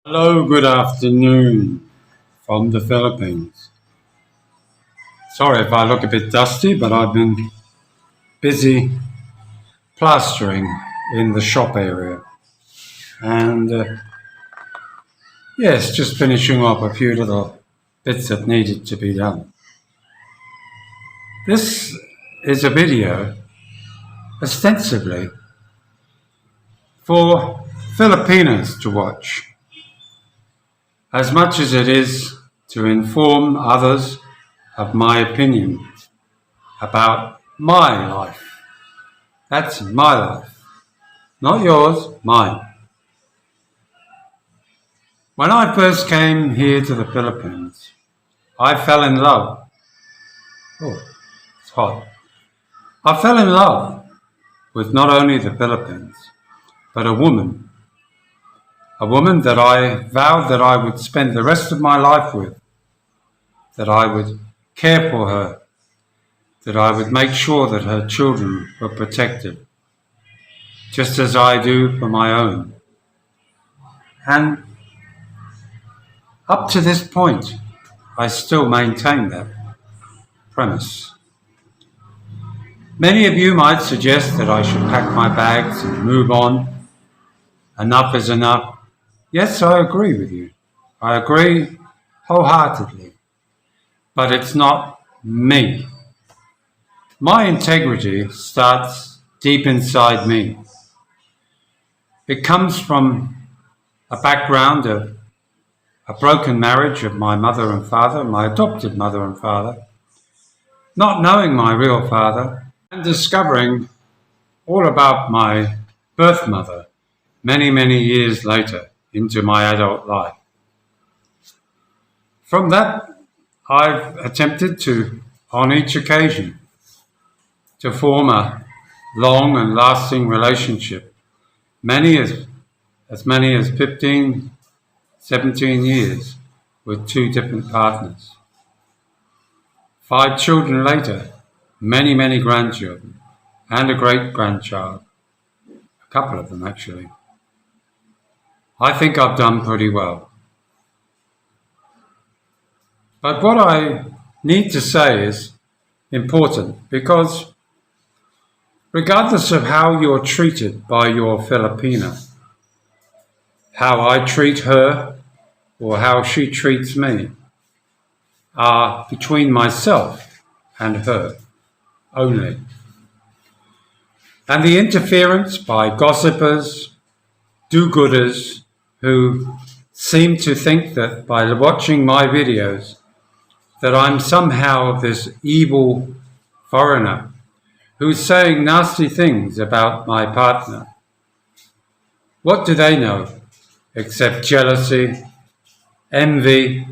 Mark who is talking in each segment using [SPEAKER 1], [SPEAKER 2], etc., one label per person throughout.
[SPEAKER 1] Hello, good afternoon from the Philippines. Sorry if I look a bit dusty, but I've been busy plastering in the shop area. And yes, just finishing up a few little bits that needed to be done. This is a video ostensibly for Filipinos to watch, as much as it is to inform others of my opinion about my life. That's my life. Not yours, mine. When I first came here to the Philippines, I fell in love. Oh, it's hot. I fell in love with not only the Philippines, but a woman. A woman that I vowed that I would spend the rest of my life with, that I would care for her, that I would make sure that her children were protected, just as I do for my own. And up to this point, I still maintain that premise. Many of you might suggest that I should pack my bags and move on. Enough is enough. Yes, I agree with you. I agree wholeheartedly. But it's not me. My integrity starts deep inside me. It comes from a background of a broken marriage of my mother and father, my adopted mother and father, not knowing my real father, and discovering all about my birth mother many, many years later into my adult life. From that, I've attempted to, on each occasion, to form a long and lasting relationship, as many as 15, 17 years with two different partners. 5 children later, many, many grandchildren, and a great-grandchild, a couple of them actually. I think I've done pretty well. But what I need to say is important, because regardless of how you're treated by your Filipina, how I treat her or how she treats me are between myself and her only. And the interference by gossipers, do-gooders, who seem to think that by watching my videos that I'm somehow this evil foreigner who's saying nasty things about my partner. What do they know except jealousy, envy,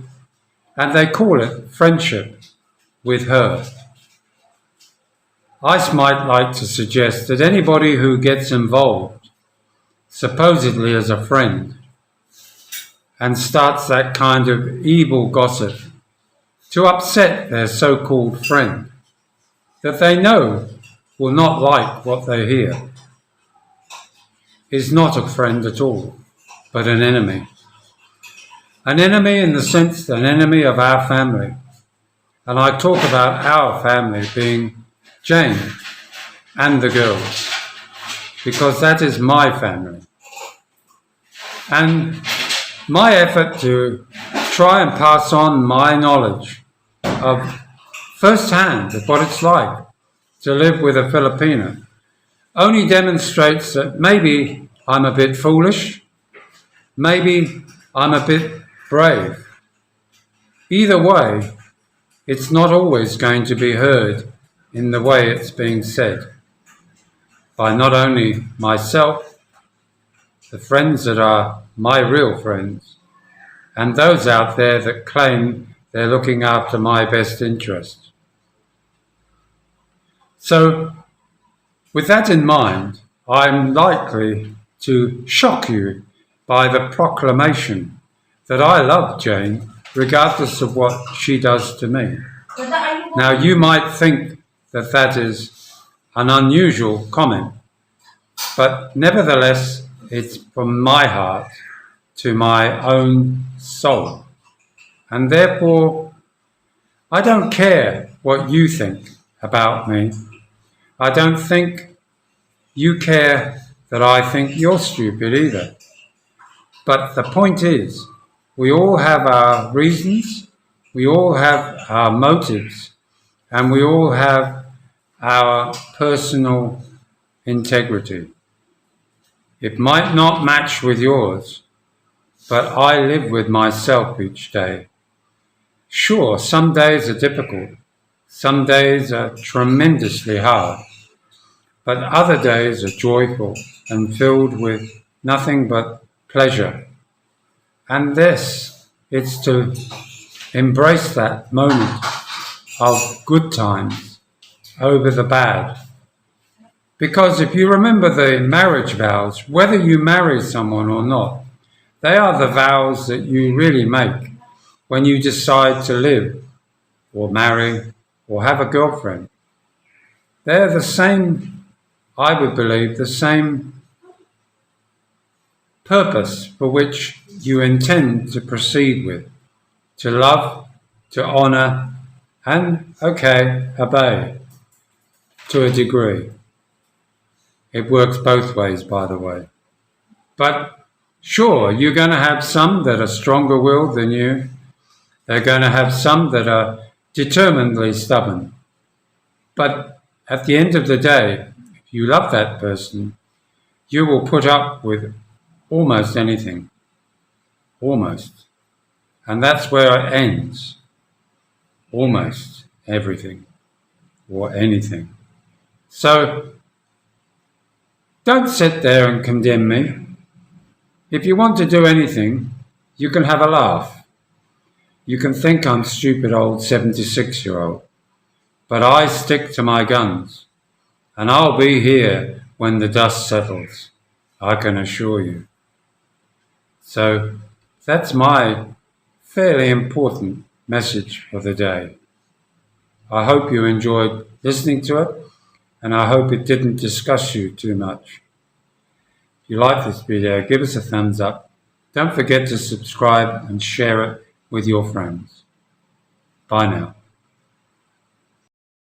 [SPEAKER 1] and they call it friendship with her? I might like to suggest that anybody who gets involved, supposedly as a friend, and starts that kind of evil gossip to upset their so-called friend that they know will not like what they hear, is not a friend at all, but an enemy. An enemy in the sense that an enemy of our family. And I talk about our family being Jane and the girls, because that is my family. And my effort to try and pass on my knowledge of firsthand of what it's like to live with a Filipino only demonstrates that maybe I'm a bit foolish, maybe I'm a bit brave. Either way, it's not always going to be heard in the way it's being said by not only myself, the friends that are my real friends, and those out there that claim they're looking after my best interest. So, with that in mind, I'm likely to shock you by the proclamation that I love Jane, regardless of what she does to me. Now, you might think that that is an unusual comment, but nevertheless, it's from my heart, to my own soul. And therefore, I don't care what you think about me. I don't think you care that I think you're stupid either. But the point is, we all have our reasons, we all have our motives, and we all have our personal integrity. It might not match with yours, but I live with myself each day. Sure, some days are difficult, some days are tremendously hard, but other days are joyful and filled with nothing but pleasure. And this is to embrace that moment of good times over the bad. Because if you remember the marriage vows, whether you marry someone or not, they are the vows that you really make when you decide to live or marry or have a girlfriend. They're the same, I would believe, the same purpose for which you intend to proceed with, to love, to honour, and, obey, to a degree. It works both ways, by the way. But sure, you're going to have some that are stronger willed than you. They're going to have some that are determinedly stubborn. But at the end of the day, if you love that person, you will put up with almost anything. Almost. And that's where it ends. Almost everything or anything. So don't sit there and condemn me. If you want to do anything, you can have a laugh. You can think I'm stupid old 76-year-old. But I stick to my guns. And I'll be here when the dust settles, I can assure you. So that's my fairly important message for the day. I hope you enjoyed listening to it, and I hope it didn't disgust you too much. If you like this video, give us a thumbs up. Don't forget to subscribe and share it with your friends. Bye now.